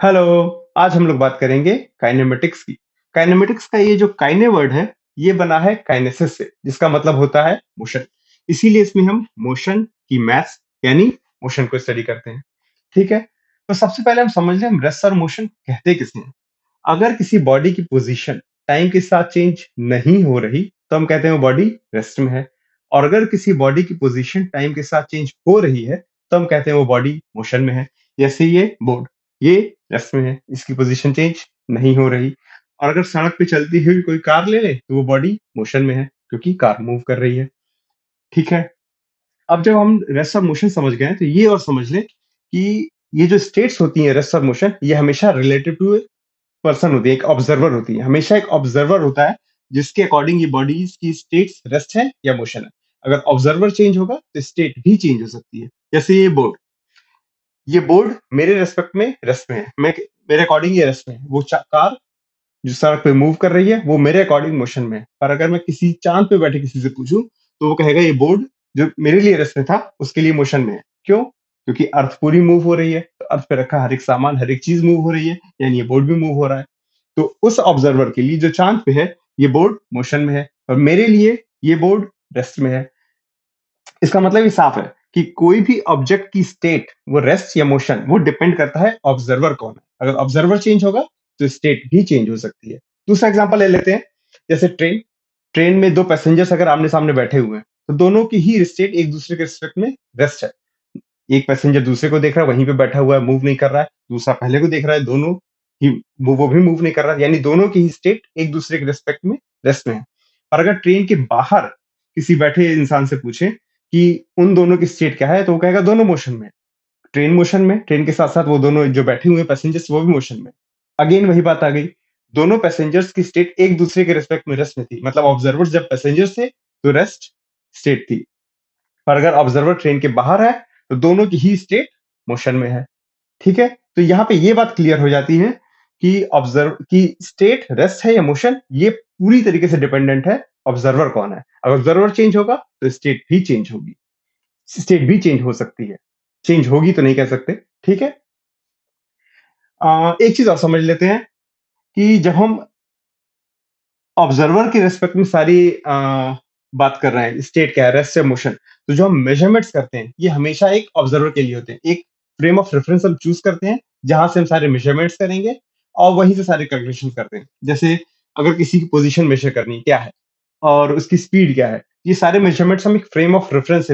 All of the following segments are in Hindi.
हेलो। आज हम लोग बात करेंगे काइनेमेटिक्स की। काइनेमेटिक्स का ये जो काइने वर्ड है, ये बना है काइनेसिस से, जिसका मतलब होता है मोशन। इसीलिए इसमें हम मोशन की मैथ्स यानी मोशन को स्टडी करते हैं। ठीक है। तो सबसे पहले हम समझ लें, हम रेस्ट और मोशन कहते किसे हैं। अगर किसी बॉडी की पोजीशन टाइम के साथ चेंज नहीं हो रही तो हम कहते हैं वो बॉडी रेस्ट में है। और अगर किसी बॉडी की पोजीशन टाइम के साथ चेंज हो रही है तो हम कहते हैं वो बॉडी मोशन में है। जैसे ये बोर्ड, ये रेस्ट में है, इसकी पोजीशन चेंज नहीं हो रही। और अगर सड़क पे चलती हुई कोई कार ले ले तो वो बॉडी मोशन में है, क्योंकि कार मूव कर रही है। ठीक है। अब जब हम रेस्ट और मोशन समझ गए हैं, तो ये और समझ लें कि ये जो स्टेट्स होती हैं रेस्ट और मोशन, ये हमेशा रिलेटेड टू पर्सन होती है, एक ऑब्जर्वर होती है। हमेशा एक ऑब्जर्वर होता है जिसके अकॉर्डिंग ये बॉडीज की स्टेट्स रेस्ट है या मोशन है। अगर ऑब्जर्वर चेंज होगा तो स्टेट भी चेंज हो सकती है। जैसे ये बोर्ड मेरे रेस्पेक्ट में रेस्ट में है, मैं मेरे अकॉर्डिंग ये रेस्ट में है। वो कार जो सड़क पे मूव कर रही है वो मेरे अकॉर्डिंग मोशन में है। पर अगर मैं किसी चांद पे बैठे किसी से पूछूं तो वो कहेगा ये बोर्ड जो मेरे लिए रेस्ट में था उसके लिए मोशन में है। क्यों? क्योंकि अर्थ पूरी मूव हो रही है, तो अर्थ पे रखा हर एक सामान हर एक चीज मूव हो रही है, यानी ये बोर्ड भी मूव हो रहा है। तो उस ऑब्जर्वर के लिए जो चांद पे है ये बोर्ड मोशन में है, और मेरे लिए ये बोर्ड रेस्ट में है। इसका मतलब ये साफ है कि कोई भी ऑब्जेक्ट की स्टेट, वो रेस्ट या मोशन, वो डिपेंड करता है ऑब्जर्वर कौन है। अगर ऑब्जर्वर चेंज होगा तो स्टेट भी चेंज हो सकती है। दूसरा एग्जांपल ले लेते हैं। जैसे ट्रेन ट्रेन में दो पैसेंजर्स अगर आमने सामने बैठे हुए हैं तो दोनों की ही स्टेट एक दूसरे के रिस्पेक्ट में रेस्ट है। एक पैसेंजर दूसरे को देख रहा है, वहीं पे बैठा हुआ है, मूव नहीं कर रहा है। दूसरा पहले को देख रहा है, दोनों ही वो भी मूव नहीं कर रहा है, यानी दोनों की ही स्टेट एक दूसरे के रिस्पेक्ट में रेस्ट में है। और अगर ट्रेन के बाहर किसी बैठे इंसान से पूछे कि उन दोनों की स्टेट क्या है, तो वो कहेगा दोनों मोशन में। ट्रेन मोशन में, ट्रेन के साथ साथ वो दोनों जो बैठे हुए पैसेंजर्स वो भी मोशन में। अगेन वही बात आ गई, दोनों पैसेंजर्स की स्टेट एक दूसरे के रिस्पेक्ट में रेस्ट में थी। मतलब ऑब्जर्वर्स जब पैसेंजर्स थे तो रेस्ट स्टेट थी। पर अगर ऑब्जर्वर ट्रेन के बाहर है तो दोनों की ही स्टेट मोशन में है। ठीक है। तो यहाँ पे ये बात क्लियर हो जाती है कि ऑब्जर्व की स्टेट रेस्ट है या मोशन, ये पूरी तरीके से डिपेंडेंट है ऑब्जर्वर कौन है। अगर ऑब्जर्वर चेंज होगा तो स्टेट भी चेंज होगी, स्टेट भी चेंज हो सकती है। चेंज होगी तो नहीं कह सकते। ठीक है। एक चीज और समझ लेते हैं कि जब हम ऑब्जर्वर के रेस्पेक्ट में सारी बात कर रहे हैं, स्टेट क्या है, रेस्ट या मोशन, तो जो हम मेजरमेंट्स करते हैं ये हमेशा एक ऑब्जर्वर के लिए होते हैं। एक फ्रेम ऑफ रेफरेंस हम चूज करते हैं जहां से हम सारे मेजरमेंट्स करेंगे और वहीं से सारे कैलकुलेशन करते हैं। जैसे अगर किसी की पोजीशन मेजर करनी क्या है और उसकी स्पीड क्या है, ये सारे मेजरमेंट्स हम एक फ्रेम ऑफ रेफरेंस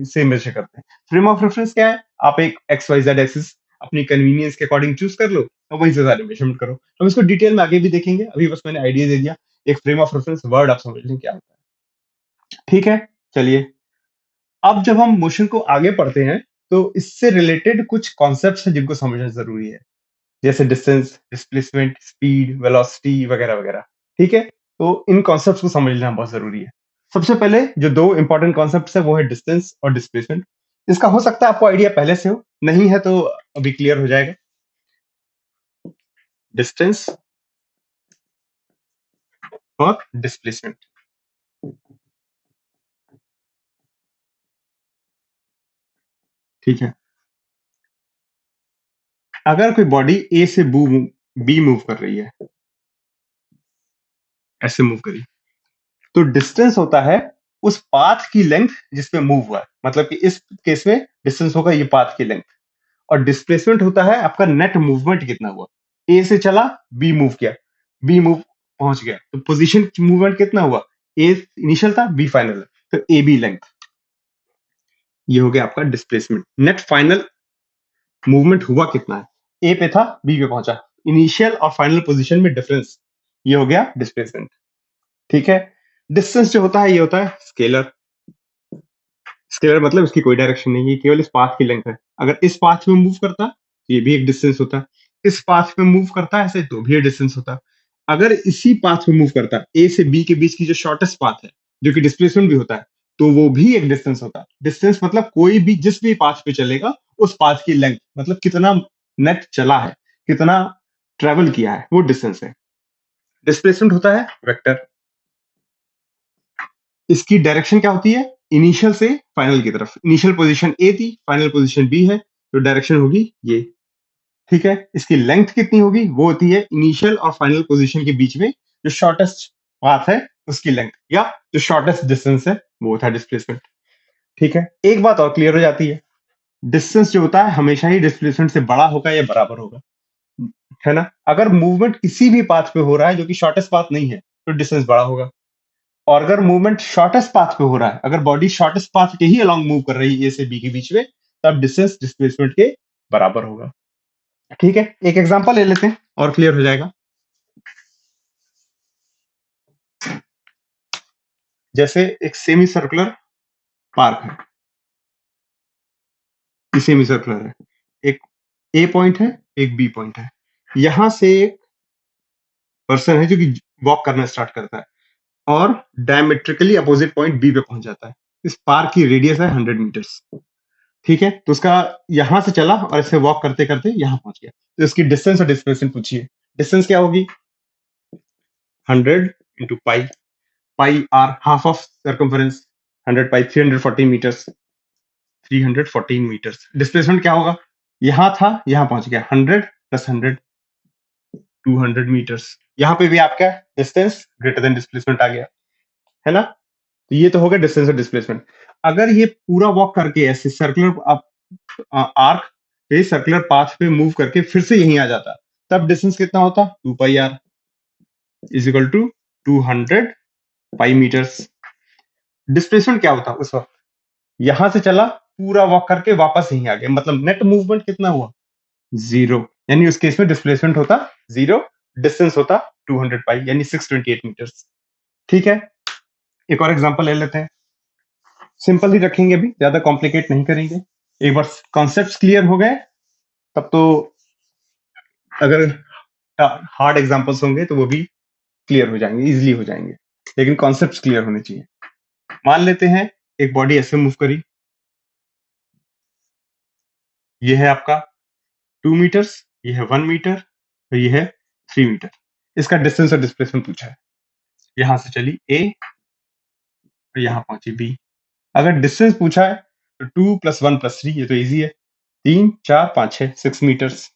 से मेजर करते हैं। फ्रेम ऑफ रेफरेंस क्या है? आप एक एक्स वाई जेड एक्सिस अपनी कन्वीनियंस के अकॉर्डिंग चूज कर लो और वहीं से सारे मेजरमेंट करो। हम इसको डिटेल में आगे भी देखेंगे, अभी बस मैंने आइडिया दे दिया। एक फ्रेम ऑफ रेफरेंस वर्ड आप समझ लें क्या होता है। ठीक है। चलिए, अब जब हम मोशन को आगे पढ़ते हैं तो इससे रिलेटेड कुछ कॉन्सेप्ट्स हैं जिनको समझना जरूरी है। जैसे डिस्टेंस, डिस्प्लेसमेंट, स्पीड, वेलोसिटी वगैरह वगैरह। ठीक है। तो इन कॉन्सेप्ट्स को समझना बहुत जरूरी है। सबसे पहले जो दो इंपॉर्टेंट कॉन्सेप्ट्स है वो है डिस्टेंस और डिस्प्लेसमेंट। इसका हो सकता है आपको आइडिया पहले से हो, नहीं है तो अभी क्लियर हो जाएगा। डिस्टेंस और डिस्प्लेसमेंट। ठीक है। अगर कोई बॉडी ए से बी मूव कर रही है, ऐसे मूव करी, तो डिस्टेंस होता है उस पाथ की लेंथ जिसपे मूव हुआ है। मतलब कि इस केस में डिस्टेंस होगा ये पाथ की लेंथ। और डिस्प्लेसमेंट होता है आपका नेट मूवमेंट कितना हुआ। ए से चला, बी मूव किया, बी मूव पहुंच गया, तो पोजीशन मूवमेंट कितना हुआ? ए इनिशियल था, बी फाइनल है, तो ए बी लेंथ। ये हो गया आपका डिस्प्लेसमेंट। नेट फाइनल मूवमेंट हुआ कितना है? ए पे था, बी पे पहुंचा, इनिशियल और फाइनल पोजीशन में डिफरेंस, ये हो गया डिस्प्लेसमेंट। ठीक है। डिस्टेंस जो होता है ये होता है स्केलर। स्केलर मतलब इसकी कोई डायरेक्शन नहीं है, केवल इस पाथ की लेंथ है। अगर इस पाथ में मूव करता तो ये भी एक डिस्टेंस होता। इस पाथ में मूव करता है ऐसे तो भी एक डिस्टेंस होता। अगर इसी पाथ में मूव करता, ए से बी के बीच की जो शॉर्टेस्ट पाथ है, जो कि डिस्प्लेसमेंट भी होता है, तो वो भी एक डिस्टेंस होता। डिस्टेंस मतलब कोई भी जिस भी पाथ पे चलेगा उस पाथ की लेंथ, मतलब कितना नेट चला है, कितना ट्रेवल किया है, वो डिस्टेंस है। डिस्प्लेसमेंट होता है वेक्टर। इसकी डायरेक्शन क्या होती है? इनिशियल से फाइनल की तरफ। इनिशियल पोजीशन ए थी, फाइनल पोजीशन बी है, तो डायरेक्शन होगी ये। ठीक है। इसकी लेंथ कितनी होगी, वो होती है इनिशियल और फाइनल पोजीशन के बीच में जो शॉर्टेस्ट पाथ है उसकी लेंथ, या जो शॉर्टेस्ट डिस्टेंस है वो होता है डिस्प्लेसमेंट। ठीक है, एक बात और क्लियर हो जाती है, डिस्टेंस जो होता है हमेशा ही डिस्प्लेसमेंट से बड़ा होगा या बराबर होगा, है ना। अगर मूवमेंट किसी भी पाथ पे हो रहा है जो कि शॉर्टेस्ट पाथ नहीं है तो डिस्टेंस बड़ा होगा, और अगर मूवमेंट शॉर्टेस्ट पाथ पे हो रहा है, अगर बॉडी शॉर्टेस्ट पाथ के ही अलोंग मूव कर रही है ए से बी के बीच में, तब डिस्टेंस डिस्प्लेसमेंट के बराबर होगा। ठीक है, एक एग्जांपल ले लेते हैं और क्लियर हो जाएगा। जैसे एक सेमी सर्कुलर पार्क है, ये सेमी सर्कुलर है, एक ए पॉइंट है, एक बी पॉइंट है, यहां से एक पर्सन है जो कि वॉक करना स्टार्ट करता है और डायमेट्रिकली अपोजिट पॉइंट बी पे पहुंच जाता है। इस पार्क की रेडियस है 100 मीटर्स। ठीक है, तो उसका यहां से चला और इसे वॉक करते करते यहां पहुंच गया, तो इसकी डिस्टेंस और डिस्प्लेसमेंट पूछिए। डिस्टेंस क्या होगी, 100 × pi r, half of circumference, 100 pi 314 metres. Displacement क्या होगा, यहां था यहां पहुंच गया, 100 + 100 200 मीटर्स। यहाँ पे भी आपका डिस्टेंस ग्रेटर देन डिस्प्लेसमेंट आ गया, है ना। तो ये तो हो गया डिस्टेंस और डिस्प्लेसमेंट। अगर ये पूरा वॉक करके ऐसे सर्कुलर आर्क पे, सर्कुलर पाथ पे मूव करके फिर से यहीं आ जाता, तब डिस्टेंस कितना होता, 2πr = 200 पाई मीटर्स। डिस्प्लेसमेंट क्या होता उस वक्त, यहां से चला पूरा वॉक करके वापस यहीं आ गया, मतलब नेट मूवमेंट कितना हुआ, 0। यानी उस केस में डिस्प्लेसमेंट होता 0, डिस्टेंस होता 200 पाई यानी 628 मीटर्स। ठीक है, एक और एग्जांपल ले लेते हैं, सिंपल ही रखेंगे, अभी ज्यादा कॉम्प्लिकेट नहीं करेंगे। एक बार कॉन्सेप्ट्स क्लियर हो गए तब तो, अगर हार्ड एग्जांपल्स होंगे तो वो भी क्लियर हो जाएंगे, इजीली हो जाएंगे, लेकिन कॉन्सेप्ट्स क्लियर होने चाहिए। मान लेते हैं एक बॉडी ऐसे मूव करी, ये है आपका 2 मीटर्स, ये है 1 मीटर, और ये है 3 मीटर। इसका डिस्टेंस और डिस्प्लेसमेंट पूछा है। यहां से चली ए और यहां पहुंची बी। अगर डिस्टेंस पूछा है तो 2 + 1 + 3, ये तो इजी है, 3 4 5 6 6 मीटर्स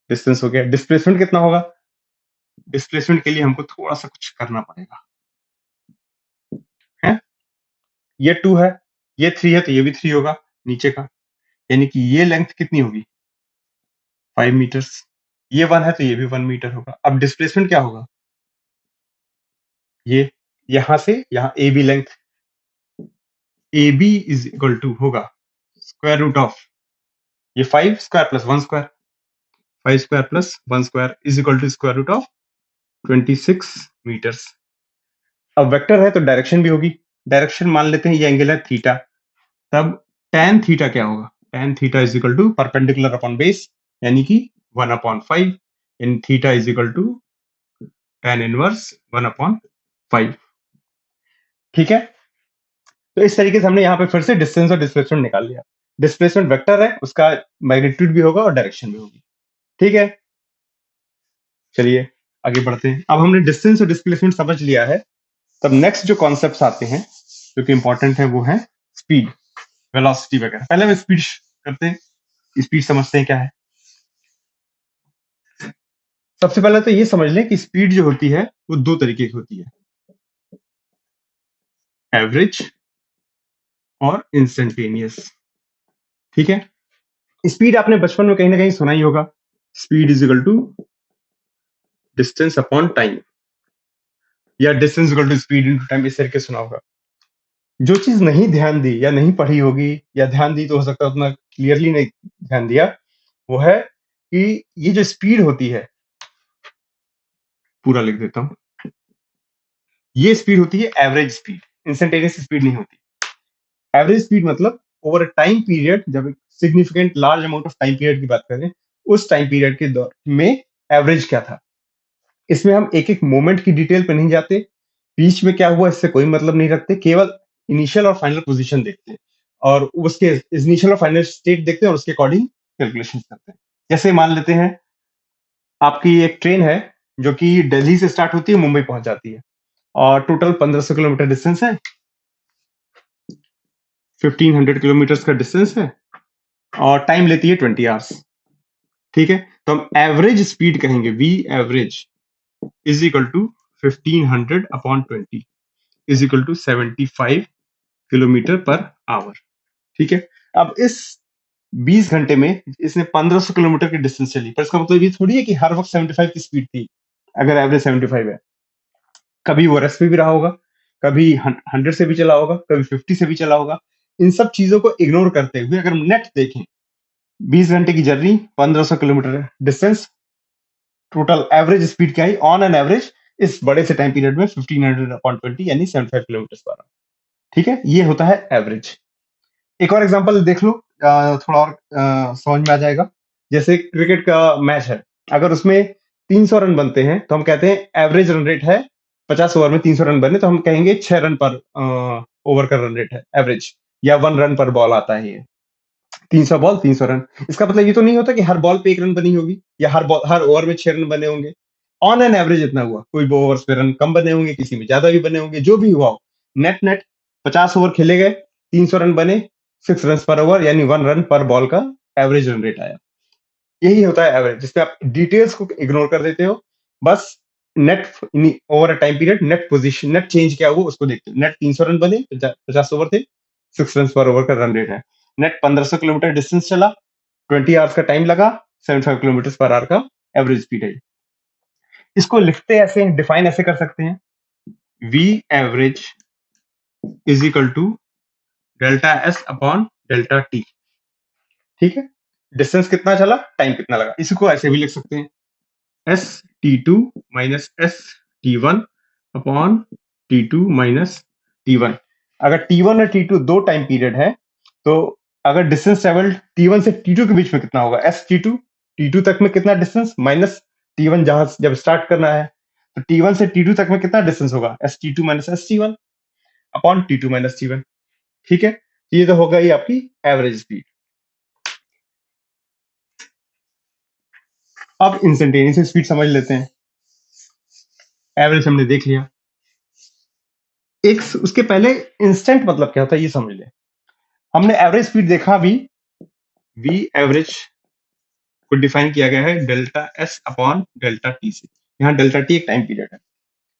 डिस्टेंस हो गया। डिस्प्लेसमेंट कितना होगा, डिस्प्लेसमेंट के लिए हमको थोड़ा सा कुछ करना पड़ेगा, है। ये 2 है, ये 3 है, तो ये भी 3 होगा नीचे का, यानी कि ये लेंथ कितनी होगी, 5 मीटर्स। ये 1 है तो ये भी 1 मीटर होगा। अब डिस्प्लेसमेंट क्या होगा, ये यहां से यहां A B length, A B = होगा स्क्वायर रूट ऑफ ये 5² + 1² 5² + 1² स्क्वायर रूट ऑफ 26 मीटर्स। अब वेक्टर है तो डायरेक्शन भी होगी, डायरेक्शन मान लेते हैं ये एंगल है थीटा, तब tan थीटा क्या होगा, tan theta perpendicular upon base, यानी कि 1/5, इन थीटा tan इनवर्स 1/5। ठीक है, तो इस तरीके से हमने यहाँ पे फिर से डिस्टेंस और डिस्प्लेसमेंट निकाल लिया। डिस्प्लेसमेंट वेक्टर है, उसका मैग्नीट्यूड भी होगा और डायरेक्शन भी होगी। ठीक है, चलिए आगे बढ़ते हैं। अब हमने डिस्टेंस और डिस्प्लेसमेंट समझ लिया है, तब नेक्स्ट जो कॉन्सेप्ट्स आते हैं जो कि इंपॉर्टेंट है वो है स्पीड, वेलोसिटी वगैरह। पहले हम स्पीड करते हैं, स्पीड समझते हैं क्या है। सबसे पहले तो ये समझ लें कि स्पीड जो होती है वो दो तरीके की होती है, एवरेज और इंस्टेंटेनियस। ठीक है, स्पीड आपने बचपन में कहीं ना कहीं सुना ही होगा, स्पीड = डिस्टेंस अपॉन टाइम, या डिस्टेंस = स्पीड इनटू टाइम, इस तरीके सुना होगा। जो चीज नहीं ध्यान दी या नहीं पढ़ी होगी, या ध्यान दी तो हो सकता है उतना क्लियरली नहीं ध्यान दिया, वो है कि ये जो स्पीड होती है, पूरा लिख देता हूं, ये स्पीड होती है एवरेज स्पीड, इंस्टेंटेनियस स्पीड नहीं होती। एवरेज स्पीड मतलब ओवर टाइम पीरियड, जब significant large amount of time period की बात करें, उस टाइम पीरियड के दौर में एवरेज क्या था। इसमें हम एक एक मोमेंट की डिटेल पे नहीं जाते, बीच में क्या हुआ इससे कोई मतलब नहीं रखते, केवल इनिशियल और फाइनल पोजीशन देखते हैं, और उसके इनिशियल और फाइनल स्टेट देखते हैं और उसके अकॉर्डिंग कैलकुलेशन करते हैं। जैसे मान लेते हैं आपकी एक ट्रेन है जो कि दिल्ली से स्टार्ट होती है, मुंबई पहुंच जाती है, और टोटल 1500 किलोमीटर डिस्टेंस है, 1500 किलोमीटर का डिस्टेंस है, और टाइम लेती है 20 आवर्स। ठीक है, तो हम एवरेज स्पीड कहेंगे V average is equal to 1500/20 is equal to 75 kilometre per hour. ठीक है, अब इस 20 घंटे में इसने 1500 किलोमीटर की डिस्टेंस चली, पर इसका मतलब ये थोड़ी है कि हर वक्त 75 की स्पीड थी। अगर एवरेज 75 है, कभी वो रेस्ट पे भी रहा होगा, कभी 100 से भी चला होगा, कभी 50 से भी चला होगा। इन सब चीजों को इग्नोर करते हुए अगर नेट देखें, 20 घंटे की journey, 1500 kilometre distance, total average speed क्या है ऑन एन एवरेज इस बड़े से टाइम पीरियड में 1500/20 यानी 75 किलोमीटर पर आवर। ठीक है, ये होता है एवरेज। एक और एग्जांपल देख लो, थोड़ा और समझ में आ जाएगा। जैसे क्रिकेट का मैच है, अगर उसमें 300 रन बनते हैं तो हम कहते हैं एवरेज रन रेट है 50 ओवर में 300 रन बने, तो हम कहेंगे 6 रन पर ओवर का रन रेट है एवरेज, या 1 रन पर बॉल आता है ये। 300 बॉल 300 रन, इसका मतलब ये तो नहीं होता कि हर बॉल पे 1 रन बनी होगी या हर ओवर में 6 रन बने होंगे। ऑन एन एवरेज इतना हुआ, कोई ओवर्स पे रन कम बने होंगे, किसी में ज्यादा भी बने होंगे, जो भी हुआ हो, नेट नेट 50 ओवर खेले गए, 300 रन बने, 6 रन पर ओवर यानी 1 रन पर बॉल का एवरेज रन रेट आया। यही होता है एवरेज, जिसपे आप डिटेल्स को इग्नोर कर देते हो, बस net over a time period net position net change क्या हुआ उसको देखते हो। नेट 300 रन बने, 50 ओवर थे, 6 रन पर ओवर का रन रेट है। नेट 1500 किलोमीटर डिस्टेंस चला, 20 आवर्स का टाइम लगा, 75 किलोमीटर पर आवर का एवरेज स्पीड है। इसको लिखते ऐसे, डिफाइन ऐसे कर सकते हैं, V average is equal to delta S upon delta T. ठीक है, डिस्टेंस कितना चला, टाइम कितना लगा, इसको ऐसे भी लिख सकते हैं, S T two minus S T one upon T two minus T one. अगर टी वन और टी टू दो टाइम पीरियड है, तो अगर डिस्टेंस ट्रेवल टी वन से टी टू के बीच में कितना होगा, एस टी टू तक में कितना डिस्टेंस, माइनस टी वन जहां जब स्टार्ट करना है, तो टी वन से टी टू तक में कितना डिस्टेंस होगा, S T two minus S T one upon T two minus T one. ठीक है, ये तो होगा ये आपकी एवरेज स्पीड। अब इंस्टेंटेनियस स्पीड समझ लेते हैं। एवरेज हमने देख लिया, एक उसके पहले इंस्टेंट मतलब क्या होता है ये समझ ले। हमने एवरेज स्पीड देखा, वी एवरेज को डिफाइन किया गया है delta S upon delta T से। यहाँ डेल्टा टी एक टाइम पीरियड है,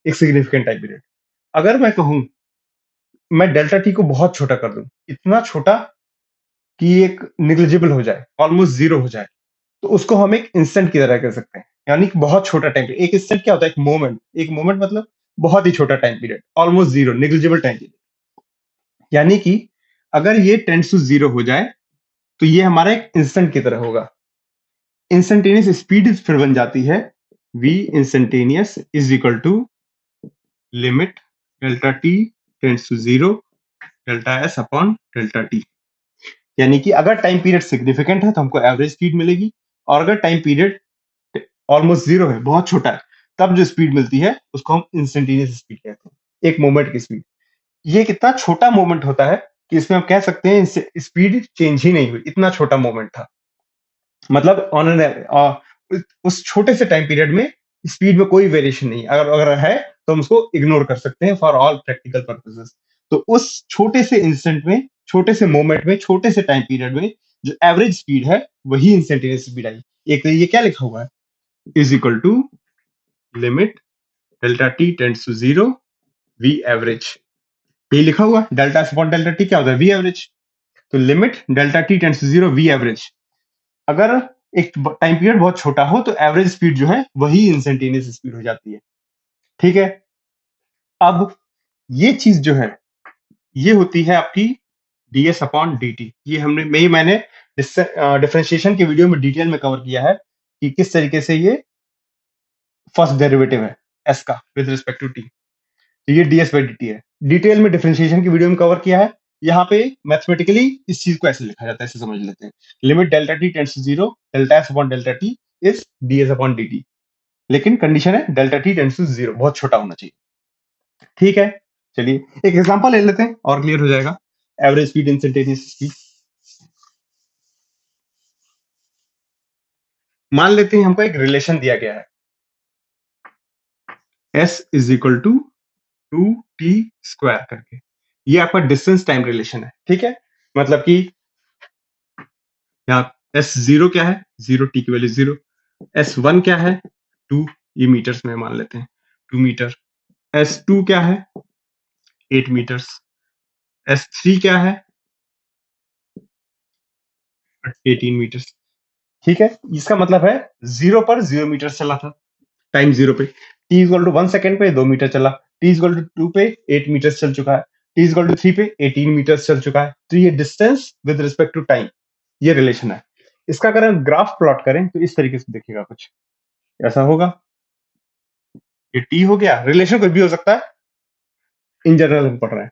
एक सिग्निफिकेंट टाइम पीरियड। अगर मैं कहूं मैं डेल्टा टी को बहुत छोटा कर दूं, इतना छोटा कि एक निग्लिजिबल हो जाए, ऑलमोस्ट जीरो हो जाए, तो उसको हम एक इंस्टेंट की तरह कह सकते हैं, यानी कि बहुत छोटा टाइम पीरियड। एक इंस्टेंट क्या होता है, एक मोमेंट, एक मोमेंट मतलब बहुत ही छोटा time period, almost zero, negligible time period. यानी कि अगर ये टेंड्स टू जीरो हो जाए तो ये हमारा एक इंस्टेंट की तरह होगा। इंस्टेंटेनियस स्पीड फिर बन जाती है v instantaneous is equal to limit delta T tends to zero delta S upon delta T. यानी कि अगर टाइम पीरियड सिग्निफिकेंट है तो हमको एवरेज स्पीड मिलेगी, और अगर टाइम पीरियड ऑलमोस्ट जीरो है, बहुत छोटा है, तब जो स्पीड मिलती है उसको हम इंस्टेंटेनियस स्पीड कहते हैं, एक मोमेंट की स्पीड। ये कितना छोटा मोमेंट होता है कि इसमें हम कह सकते हैं स्पीड चेंज ही नहीं हुई, इतना छोटा मोमेंट था। मतलब ऑन एन उस छोटे से टाइम पीरियड में स्पीड में कोई वेरिएशन नहीं, अगर अगर है तो हम उसको इग्नोर कर सकते हैं फॉर ऑल प्रैक्टिकल पर्पसेस। तो उस छोटे से इंस्टेंट में, छोटे से मोमेंट में, छोटे से टाइम पीरियड में जो एवरेज स्पीड है वही इंस्टेंटेनियस स्पीड आई। एक तो ये क्या लिखा हुआ है, is equal to limit delta T tends to zero V average. ये लिखा हुआ डेल्टा अपॉन डेल्टा टी क्या होता है, वी एवरेज। तो limit delta T tends to zero V average. अगर एक टाइम पीरियड बहुत छोटा हो तो एवरेज स्पीड जो है वही इंस्टेंटेनियस स्पीड हो जाती है। ठीक है, अब ये चीज जो है ये होती है आपकी ds अपॉन dt। ये मैंने डिफरेंशिएशन के वीडियो में डिटेल में कवर किया है कि किस तरीके से ये फर्स्ट डेरिवेटिव है s का विद रिस्पेक्ट टू t। तो ये ds बाई dt है, डिटेल में डिफरेंशिएशन की वीडियो में कवर किया है। यहाँ पे मैथमेटिकली इस चीज को ऐसे लिखा जाता है, ऐसे समझ लेते हैं, limit delta T tends to zero delta s upon delta t is ds upon dt। लेकिन कंडीशन है delta T tends to zero, बहुत छोटा होना चाहिए। ठीक है, चलिए एक एग्जांपल ले लेते हैं और क्लियर हो जाएगा। Average speed, instantaneous speed. मान लेते हैं हमको एक रिलेशन दिया गया है, s is equal to 2t square करके। ये आपका डिस्टेंस टाइम रिलेशन है। ठीक है, मतलब कि यहाँ S0 क्या है? 0, t की वैल्यू 0। S1 क्या है? 2, ये मीटर्स में मान लेते हैं, 2 मीटर। S2 क्या है? 8 मीटर्स। S3 क्या है? 18 मीटर्स। ठीक है, इसका मतलब है 0 पर 0 मीटर चला था, टाइम 0 पे। t इक्वल टू 1 सेकंड पे 2 मीटर चला, t इक्वल टू 2 पे 8 मीटर चल चुका है, t इक्वल टू 3 पे 18 मीटर चल चुका है। तो ये distance with respect to time, ये रिलेशन है। इसका अगर हम ग्राफ प्लॉट करें तो इस तरीके से देखिएगा, कुछ ऐसा होगा। ये t हो गया, रिलेशन कोई भी हो सकता है, इन जनरल हम पढ़ रहे हैं।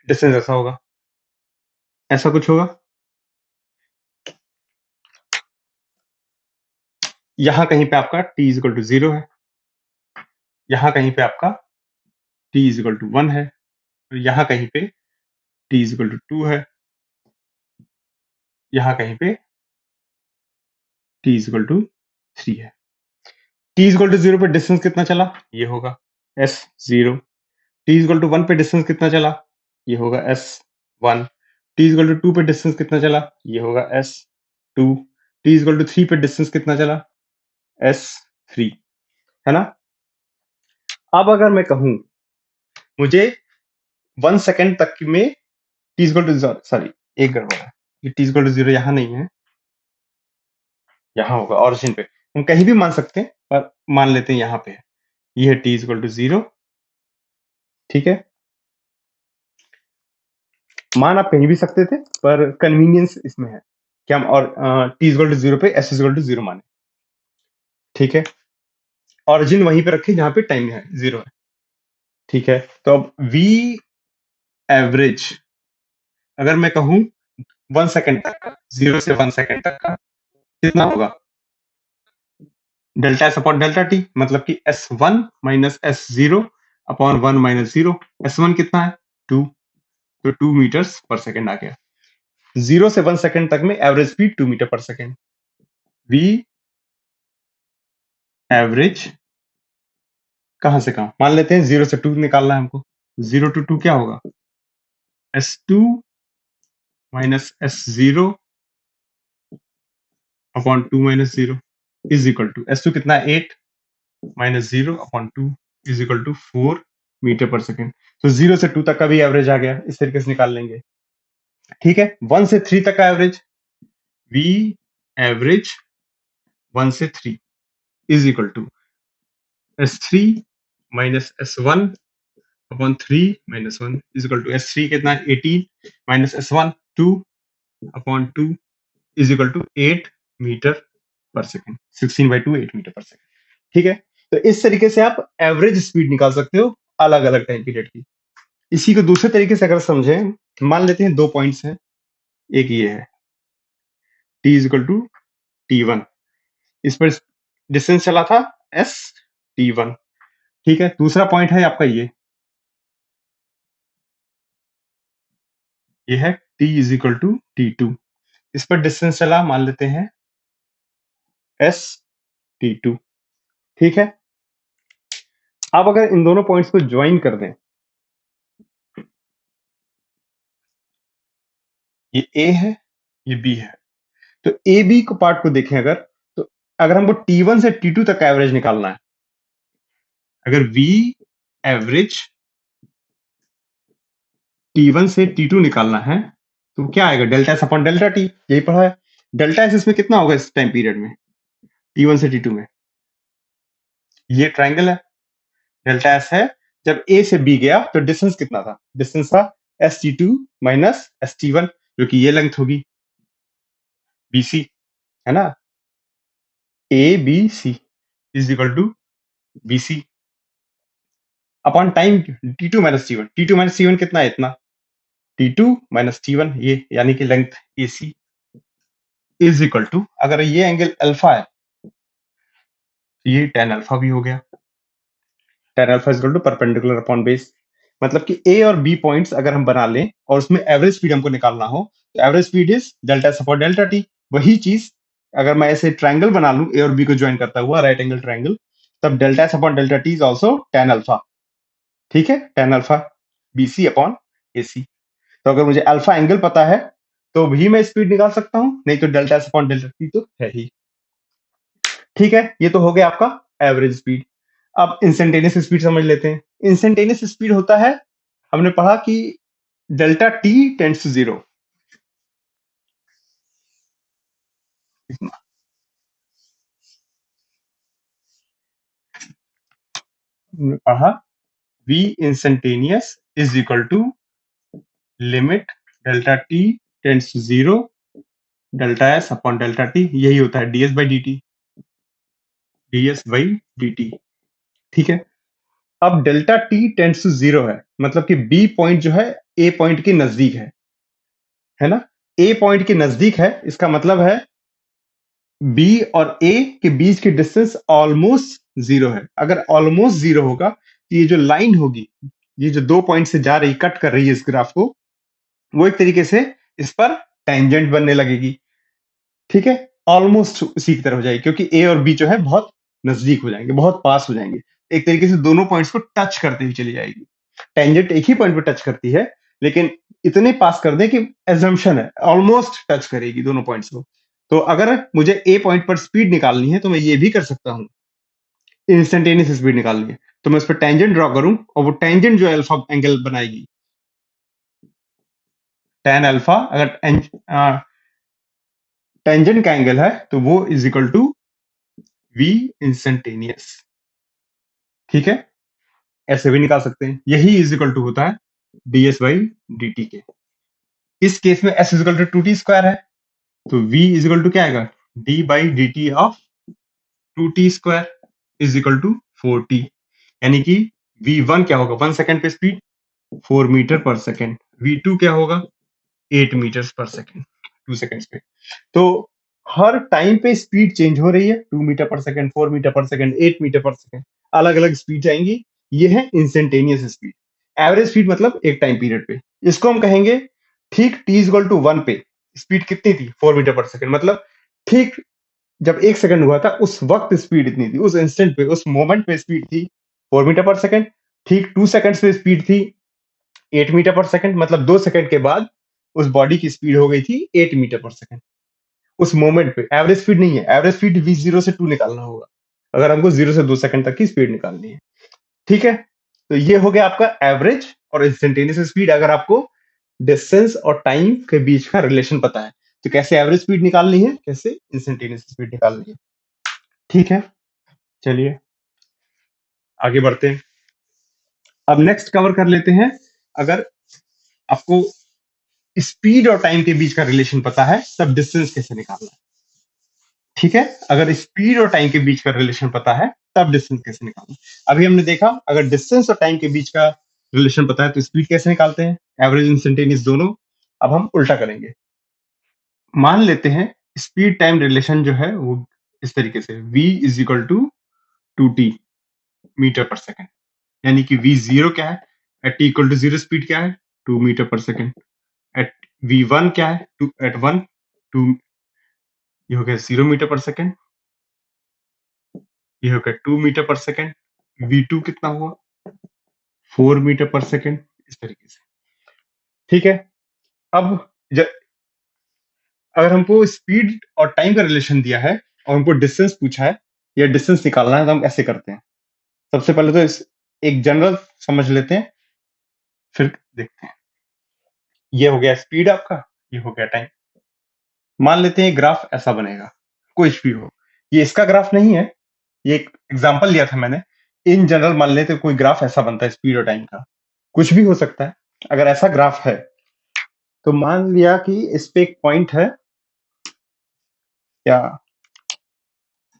डिस्टेंस ऐसा होगा, ऐसा कुछ होगा। यहां कहीं पे आपका t इक्वल टू 0 है, यहां कहीं पे आपका t इक्वल टू 1 है, और यहां कहीं पे t इक्वल टू 2 है, यहां कहीं पे t इक्वल टू 3 है। t इक्वल टू 0 पे डिस्टेंस कितना चला? ये होगा s0। t इक्वल टू 1 पे डिस्टेंस कितना चला? ये होगा s1। t इक्वल टू 2 पे डिस्टेंस कितना चला? ये होगा s2। t इक्वल टू 3 पे डिस्टेंस कितना चला? s3, है ना। अब अगर मैं कहूं मुझे 1 सेकंड तक में t इक्वल टू, सॉरी एक गड़बड़ है, ये t इक्वल टू 0 यहां नहीं है, यहां होगा ऑरिजिन पे। हम कहीं भी मान सकते हैं, पर मान लेते हैं यहां पे है। ये है t इक्वल टू 0, ठीक है। मान आप कहीं भी सकते थे, पर कन्वीनियंस इसमें है कि हम और t इक्वल टू 0 पे s इक्वल टू 0 माने, ठीक है। ऑरिजिन वहीं पे रखे जहां पे टाइम है 0 है, ठीक है। तो अब v एवरेज अगर मैं कहूं 1 सेकंड तक का, 0 से 1 सेकंड तक का कितना होगा? Delta S upon delta T, मतलब कि S1 minus S0 upon 1 minus 0। S1 कितना है? 2, तो 2 मीटर्स पर सेकंड आ गया। 0 से 1 सेकंड तक में एवरेज स्पीड 2 मीटर पर सेकंड। v एवरेज कहां से कहां? मान लेते हैं 0 से 2 निकालना है हमको। 0 टू 2 क्या होगा? S2 minus S0 upon 2 minus 0 is equal to, S2 कितना है? 8 minus 0 upon 2 is equal to 4 metre पर सेकंड। तो 0 से 2 तक का भी एवरेज आ गया, इस तरीके से निकाल लेंगे, ठीक है। 1 से 3 तक का एवरेज, v एवरेज 1 से 3 is equal to S3 minus S1 upon 3 minus 1 is equal to S3 कितना है? 18 minus S1 2 upon 2 is equal to 8 metre पर सेकंड। 16 बाई 2 8 मीटर पर सेकंड, ठीक है। तो इस तरीके से आप एवरेज स्पीड निकाल सकते हो अलग अलग टाइम पीरियड की। इसी को दूसरे तरीके से अगर समझें, मान लेते हैं 2 पॉइंट्स हैं, एक ये है t is equal to t1, इस पर डिस्टेंस चला था s t1, ठीक है। दूसरा पॉइंट है आपका ये है t is equal to t2, इस पर डिस्टेंस चला मान लेते हैं s t2, ठीक है। अब अगर इन दोनों पॉइंट्स को ज्वाइन कर दें, ये a है, ये b है, तो ए बी को पार्ट को देखें अगर, तो अगर हमको T1 से T2 तक का एवरेज निकालना है, अगर V एवरेज T1 से T2 निकालना है, तो क्या आएगा? Delta S upon delta T, यही पढ़ा है। डेल्टा एस इसमें कितना होगा इस टाइम पीरियड में, T1 से T2 में? ये ट्राइंगल है, डेल्टा एस है। जब A से B गया तो डिस्टेंस कितना था? डिस्टेंस था ST2 माइनस ST1, जो कि ये लेंथ होगी BC, है ना। ABC is equal to BC upon time T2 minus T1। T2 minus T1 कितना है? इतना। T2 माइनस T1, ये यानी कि length AC is equal to, अगर ये एंगल अल्फा है तो ये tan अल्फा भी हो गया। tan alpha is equal to perpendicular upon base, मतलब कि A और B पॉइंट्स अगर हम बना लें और उसमें एवरेज स्पीड हमको निकालना हो, तो average speed is delta S upon delta T. वही चीज अगर मैं ऐसे ट्राइंगल बना लूं A और B को ज्वाइन करता हुआ राइट एंगल ट्राइंगल, तब delta S upon delta T is also tan alpha, ठीक है। tan alpha BC upon AC। तो अगर मुझे अल्फा एंगल पता है तो भी मैं स्पीड निकाल सकता हूं, नहीं तो delta S upon delta T तो है ही। ठीक है, ये तो हो गया आपका एवरेज स्पीड। अब इंस्टेंटेनियस स्पीड समझ लेते हैं। इंस्टेंटेनियस स्पीड होता है, हमने पढ़ा कि delta T tends to zero, हमने पढ़ा v instantaneous is equal to limit delta T tends to zero delta S upon delta T, यही होता है ds by D T, ds by D T. ठीक है, अब delta T tends to zero है, मतलब कि बी पॉइंट जो है ए पॉइंट के नजदीक है ना, ए पॉइंट के नजदीक है, इसका मतलब है बी और ए के बीच की डिस्टेंस ऑलमोस्ट जीरो है। अगर ऑलमोस्ट जीरो होगा तो ये जो लाइन होगी, ये जो 2 पॉइंट से जा रही, कट कर रही है इस ग्राफ को, वो एक तरीके से इस पर टेंजेंट बनने लगेगी। ठीक है, ऑलमोस्ट उसी की तरह हो जाएगी, क्योंकि ए और बी जो है बहुत नजदीक हो जाएंगे, बहुत पास हो जाएंगे, एक तरीके से दोनों पॉइंट्स को टच करते हुए चली जाएगी। टेंजेंट एक ही पॉइंट पर टच करती है, लेकिन इतने पास कर दे कि एजम्पशन है ऑलमोस्ट टच करेगी दोनों पॉइंट्स को। तो अगर मुझे ए पॉइंट पर स्पीड निकालनी है तो मैं ये भी कर सकता हूँ, इंस्टेंटेनियस स्पीड निकालनी है तो मैं उस पर टेंजेंट ड्रॉ करूं, और वो टेंजेंट जो अल्फा एंगल बनाएगी, टेन अल्फा, अगर टेंजेंट का एंगल है तो वो is equal to V instantaneous. ठीक है, ऐसे भी निकाल सकते हैं, यही इज इक्वल टू होता है ds बाई डी टी के। इस केस में s is equal to two T square है, तो v इज इक्वल टू क्या आएगा, d by D T of two T square is equal to 4t। यानी कि v1 क्या होगा, 1 सेकंड पे स्पीड 4 मीटर पर सेकंड, v2 क्या होगा 8 मीटर पर सेकंड 2 सेकंड्स पे। तो हर टाइम पे स्पीड चेंज हो रही है, 2 मीटर पर सेकंड, 4 मीटर पर सेकंड, 8 मीटर पर सेकंड, अलग अलग स्पीड आएंगी। ये है इंस्टेंटेनियस स्पीड। एवरेज स्पीड मतलब एक टाइम पीरियड पे, इसको हम कहेंगे ठीक t इज इक्वल टू 1 पे स्पीड कितनी थी, 4 मीटर पर सेकंड, मतलब ठीक जब 1 सेकंड हुआ था उस वक्त स्पीड इतनी थी, उस इंस्टेंट पे, उस मोमेंट पे स्पीड थी 4 मीटर पर सेकंड। ठीक 2 सेकंड्स पे स्पीड थी 8 मीटर पर सेकंड, मतलब 2 सेकंड के बाद उस बॉडी की स्पीड हो गई थी 8 मीटर पर सेकंड उस मोमेंट पे। एवरेज स्पीड नहीं है, एवरेज स्पीड भी 0 से 2 निकालना होगा अगर हमको 0 से 2 सेकंड तक की स्पीड निकालनी है। ठीक है, तो ये हो गया आपका एवरेज और इंस्टेंटेनियस स्पीड। अगर आपको डिस्टेंस और टाइम के बीच का रिलेशन पता है तो कैसे एवरेज स्पीड निकालनी है, कैसे इंस्टेंटेनियस स्पीड निकालनी है। ठीक है, चलिए आगे बढ़ते हैं। अब नेक्स्ट कवर कर लेते हैं, अगर आपको स्पीड और टाइम के बीच का रिलेशन पता है तब डिस्टेंस कैसे निकालना है। ठीक है, अगर स्पीड और टाइम के बीच का रिलेशन पता है तब डिस्टेंस कैसे निकालना है। अभी हमने देखा अगर डिस्टेंस और टाइम के बीच का रिलेशन पता है तो स्पीड कैसे निकालते हैं, एवरेज इंस्टेंटेनियस दोनों। अब हम उल्टा करेंगे, मान लेते हैं स्पीड टाइम रिलेशन जो है वो इस तरीके से v is equal to two T metre पर सेकेंड, यानी कि v जीरो क्या है, at T equal to zero speed क्या है 2 मीटर पर सेकेंड, एट v1 क्या है टू एट वन टू, ये हो गया 0 मीटर पर सेकेंड, ये हो गया 2 मीटर पर सेकेंड, v2 कितना हुआ 4 मीटर पर सेकेंड, इस तरीके से। ठीक है, अब ज, अगर हमको स्पीड और टाइम का रिलेशन दिया है और हमको डिस्टेंस पूछा है या डिस्टेंस निकालना है तो हम कैसे करते हैं। सबसे पहले तो एक जनरल समझ लेते हैं, फिर देखते हैं। ये हो गया स्पीड आपका, ये हो गया टाइम। मान लेते हैं ग्राफ ऐसा बनेगा, कोई स्पीड हो, ये इसका ग्राफ नहीं है, ये एक एग्जांपल लिया था मैंने। इन जनरल मान लेते हैं कोई ग्राफ ऐसा बनता है स्पीड और टाइम का, कुछ भी हो सकता है। अगर ऐसा ग्राफ है तो मान लिया कि इस पे एक पॉइंट है, या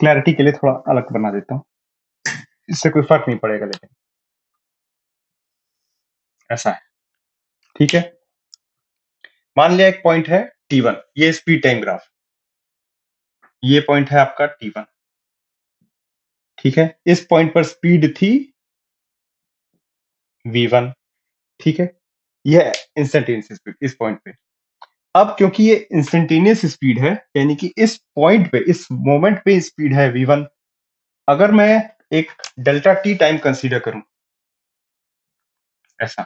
क्लैरिटी के लिए थोड़ा अलग बना देता हूं, इससे कोई फर्क नहीं पड़ेगा, लेकिन ऐसा है। ठीक है, मान लिया एक पॉइंट है T1, ये स्पीड टाइम ग्राफ, ये पॉइंट है आपका T1। ठीक है, इस पॉइंट पर स्पीड थी v1। ठीक है, यह इंस्टेंटेनियस स्पीड इस पॉइंट पे। अब क्योंकि ये इंस्टेंटेनियस स्पीड है, यानी कि इस पॉइंट पे, इस मोमेंट पे स्पीड है v1, अगर मैं एक डेल्टा टी टाइम कंसीडर करूं, ऐसा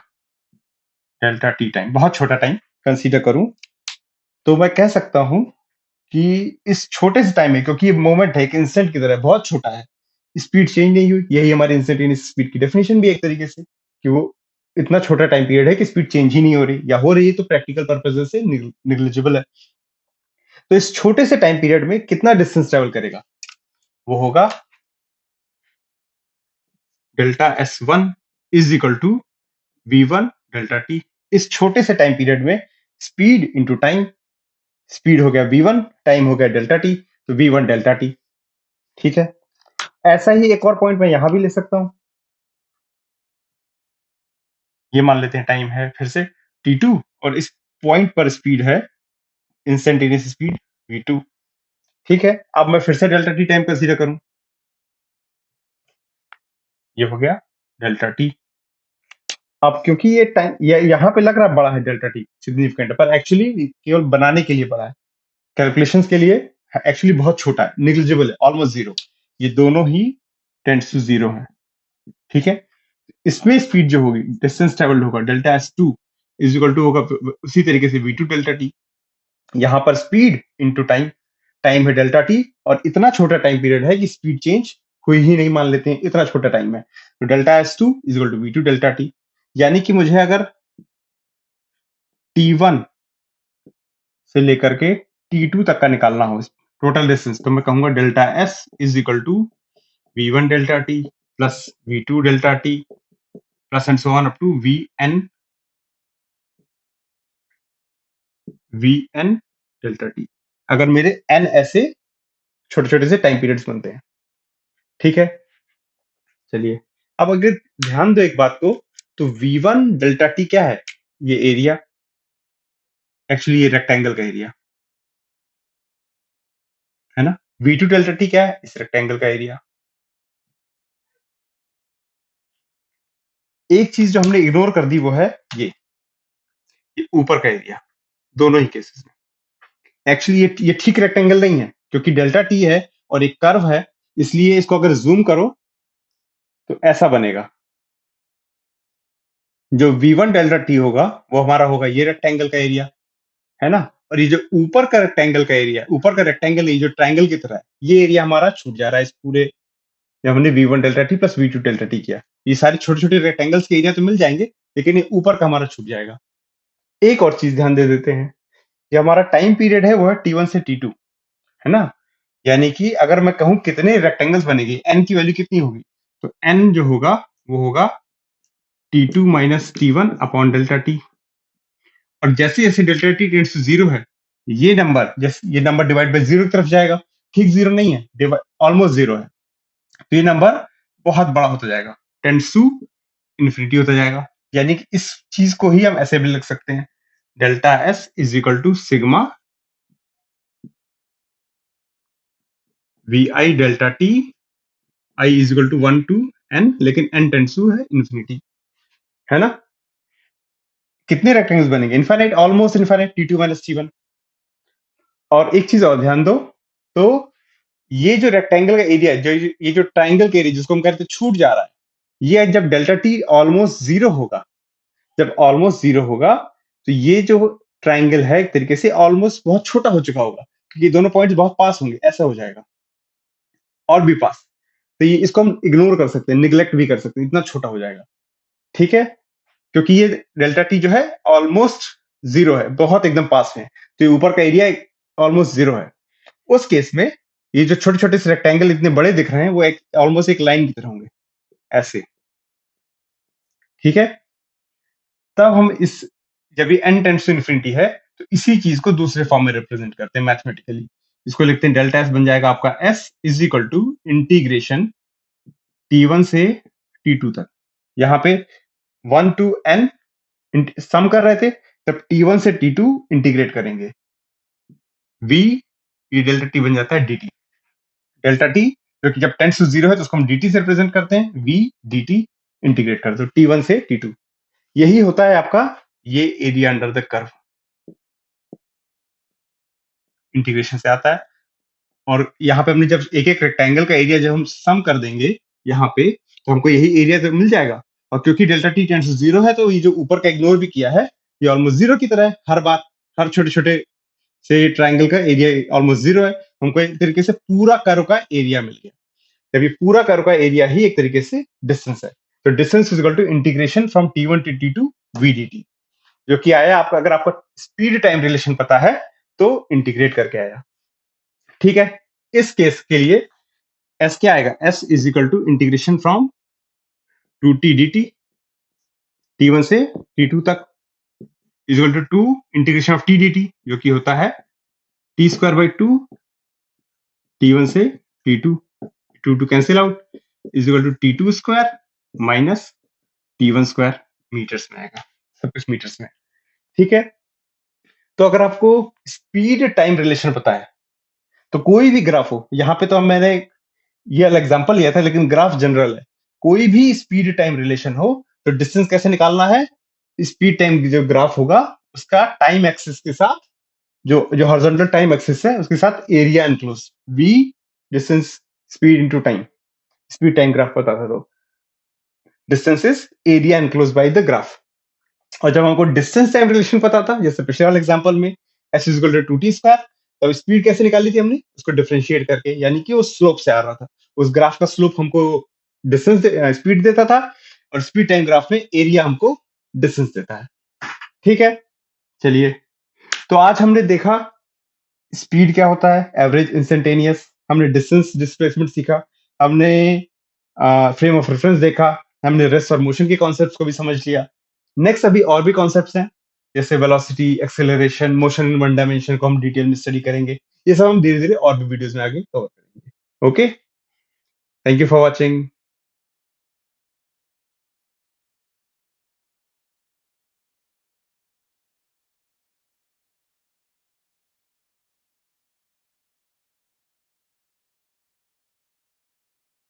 डेल्टा टी टाइम बहुत छोटा टाइम कंसीडर करूं, तो मैं कह सकता हूँ कि इस छोटे से टाइम में, क्योंकि ये मोमेंट है, एक इंस्टेंट की तरह बहुत छोटा है, स्पीड चेंज नहीं हुई। यही हमारे इंस्टेंटेनियस स्पीड की डेफिनेशन भी है एक तरीके से, कि वो इतना छोटा टाइम पीरियड है कि स्पीड चेंज ही नहीं हो रही, या हो रही है तो प्रैक्टिकल पर्पजेज से निग्लिजिबल है। तो इस छोटे से टाइम पीरियड में कितना डिस्टेंस ट्रेवल करेगा, वो होगा delta S one is equal to V one delta T. इस छोटे से टाइम पीरियड में स्पीड इंटू टाइम, स्पीड हो गया वी वन, टाइम हो गया डेल्टा टी, तो वी वन डेल्टा टी। ठीक है, ऐसा ही एक और पॉइंट मैं यहां भी ले सकता हूं। ये मान लेते हैं टाइम है फिर से t2, और इस पॉइंट पर स्पीड है इंस्टेंटेनियस स्पीड v2। ठीक है, अब मैं फिर से डेल्टा टी टाइम कंसीडर करूं, ये हो गया डेल्टा टी। अब क्योंकि ये टाइम यहाँ पे लग रहा है बड़ा है डेल्टा टी, सिग्निफिकेंट है, पर एक्चुअली केवल बनाने के लिए बड़ा है, कैलकुलेशंस के लिए एक्चुअली बहुत छोटा है, निग्लिजिबल है, ऑलमोस्ट जीरो। ये दोनों ही टेंड्स टू जीरो है। ठीक है, इसमें स्पीड जो होगी, डिस्टेंस ट्रेवल्ड होगा, delta S two is equal to होगा उसी तरीके से वी टू डेल्टा टी। यहाँ पर स्पीड इंटू टाइम, टाइम है डेल्टा टी, और इतना छोटा टाइम पीरियड है कि स्पीड चेंज हुई ही नहीं, मान लेते हैं इतना छोटा टाइम है, तो delta S two is equal to V two delta T. यानी कि मुझे अगर टी वन से लेकर के टी टू तक का निकालना हो टोटल डिस्टेंस, तो मैं कहूंगा delta S is equal to V one delta T plus V two delta T plus and so on up to V N delta T, अगर मेरे एन ऐसे छोटे छोटे से टाइम पीरियड्स बनते हैं। ठीक है, चलिए, अब अगर ध्यान दो एक बात को, तो वी वन डेल्टा टी क्या है, ये एरिया, एक्चुअली ये रेक्टेंगल का एरिया है ना। वी टू डेल्टा टी क्या है, इस रेक्टेंगल का एरिया। एक चीज जो हमने इग्नोर कर दी वो है ये ऊपर का एरिया, दोनों ही केसेस में। एक्चुअली ये ठीक रेक्टेंगल नहीं है, क्योंकि डेल्टा टी है और एक कर्व है, इसलिए इसको अगर जूम करो तो ऐसा बनेगा। जो वी वन डेल्टा टी होगा वो हमारा होगा ये रेक्टेंगल का एरिया, है ना। और ये जो ऊपर का रेक्टेंगल का एरिया, ऊपर का रेक्टेंगल, ये जो ट्राइंगल की तरह है, ये एरिया हमारा छूट जा रहा है इस पूरे, जब हमने V one delta T plus V two delta T किया। ये सारे छोटे छोटे रेक्टेंगल्स के एरिया तो मिल जाएंगे, लेकिन ये ऊपर का हमारा छूट जाएगा। एक और चीज ध्यान दे देते हैं, जो हमारा टाइम पीरियड है वो है टी वन से टी टू, है ना। यानी कि अगर मैं कहूं कितने रेक्टेंगल्स बनेंगे, एन की वैल्यू कितनी होगी, तो एन जो होगा वो होगा T two minus T one upon delta T. और जैसे जैसे delta T tends to zero है, ये नंबर, जैसे ये नंबर डिवाइड बाय जीरो की तरफ जाएगा। ठीक जीरो नहीं है, ऑलमोस्ट जीरो है, तो ये नंबर बहुत बड़ा होता जाएगा, टेंड्स टू इन्फिनिटी होता जाएगा। यानी कि इस चीज को ही हम ऐसे भी लिख सकते हैं, delta S is equal to sigma V I delta T, I is equal to one to N, लेकिन एन टेंड्स टू है इन्फिनिटी, है ना। कितने रेक्टेंगल्स बनेंगे, infinite, almost infinite, T two minus T one. और एक चीज और ध्यान दो, तो ये जो रेक्टेंगल का एरिया, जो ये जो ट्राइंगल का एरिया जिसको हम कहते हैं छूट जा रहा है, ये जब डेल्टा टी ऑलमोस्ट जीरो होगा, जब ऑलमोस्ट जीरो होगा, तो ये जो ट्राइंगल है एक तरीके से ऑलमोस्ट बहुत छोटा हो चुका होगा, क्योंकि दोनों पॉइंट्स बहुत पास होंगे, ऐसा हो जाएगा, और भी पास। तो ये इसको हम इग्नोर कर सकते हैं, निग्लेक्ट भी कर सकते हैं, इतना छोटा हो जाएगा। ठीक है, क्योंकि ये डेल्टा टी जो है ऑलमोस्ट जीरो है, बहुत एकदम पास में, तो ये ऊपर का एरिया ऑलमोस्ट जीरो है। उस केस में ये जो छोटे छोटे से रेक्टेंगल इतने बड़े दिख रहे हैं, वो एक ऑलमोस्ट एक लाइन की तरह होंगे, ऐसे। ठीक है, तब हम इस, जब ये n टेंड्स टू इन्फिनिटी है, तो इसी चीज को दूसरे फॉर्म में रिप्रेजेंट करते हैं मैथमेटिकली। इसको लिखते हैं डेल्टा एस बन जाएगा आपका s is equal to integration t1 से t2 तक। यहाँ पे 1 टू n सम कर रहे थे, तब t1 से t2 इंटीग्रेट करेंगे, v, ये डेल्टा t बन जाता है dt। डेल्टा t जो कि जब टेंड्स टू जीरो है तो उसको हम dt से रिप्रेजेंट करते हैं, v dt इंटीग्रेट कर दो t1 से t2। यही होता है आपका ये area under the curve, integration से आता है। और यहाँ पे हमने जब एक एक रेक्टेंगल का एरिया जब हम सम कर देंगे यहाँ पे, तो हमको यही एरिया तो मिल जाएगा। और क्योंकि delta T tends to zero है, तो ये जो ऊपर का इग्नोर भी किया है, ये ऑलमोस्ट जीरो की तरह है, हर बात, हर छोटे छोटे से ट्राइंगल का एरिया ऑलमोस्ट 0 है, हमको एक तरीके से पूरा कर्व का एरिया मिल गया। जब ये पूरा कर्व का एरिया ही एक तरीके से डिस्टेंस है, तो distance is equal to integration from T1 to T2 VDT, जो कि आया आपका, अगर आपको स्पीड टाइम रिलेशन पता है तो इंटीग्रेट करके आया। ठीक है, इस केस के लिए एस क्या आएगा, S is equal to integration from 2t dt, T1 से T2 तक, is equal to 2 integration of t dt, जो कि होता है t स्क्वायर बाई 2, T1 से T2, 2 cancel out, is equal to T2 square minus T1 square, metres में आएगा, सब कुछ मीटर्स में। ठीक है, तो अगर आपको स्पीड टाइम रिलेशन पता है तो कोई भी ग्राफ हो, यहाँ पे तो मैंने ये अलग एग्जांपल लिया था, लेकिन ग्राफ जनरल है, कोई भी स्पीड टाइम रिलेशन हो तो डिस्टेंस कैसे निकालना है, स्पीड टाइम जो ग्राफ होगा उसका टाइम एक्सिस के साथ, जो जो हॉरिजॉन्टल टाइम एक्सिस है उसके साथ area enclose, v distance speed into time, speed time graph पता था तो distance is area enclose by the graph. और जब हमको डिस्टेंस टाइम रिलेशन पता था, जैसे पिछले वाले एग्जांपल में S is equal to 2t square, तब स्पीड कैसे निकाली थी हमने, उसको डिफरेंशिएट करके, यानी कि वो स्लोप से आ रहा था, उस ग्राफ का स्लोप हमको डिस्टेंस स्पीड देता था, और स्पीड टाइम ग्राफ में एरिया हमको डिस्टेंस देता है। ठीक है, चलिए, तो आज हमने देखा स्पीड क्या होता है, एवरेज इंस्टेंटेनियस, हमने डिस्टेंस डिस्प्लेसमेंट सीखा, हमने फ्रेम ऑफ रेफरेंस देखा, हमने रेस्ट और मोशन के कॉन्सेप्ट्स को भी समझ लिया। नेक्स्ट अभी और भी कॉन्सेप्ट्स हैं, जैसे velocity, acceleration, motion in one dimension को हम डिटेल में स्टडी करेंगे। ये सब हम धीरे धीरे और भी वीडियोस में आगे कवर करेंगे। Okay, thank you for watching.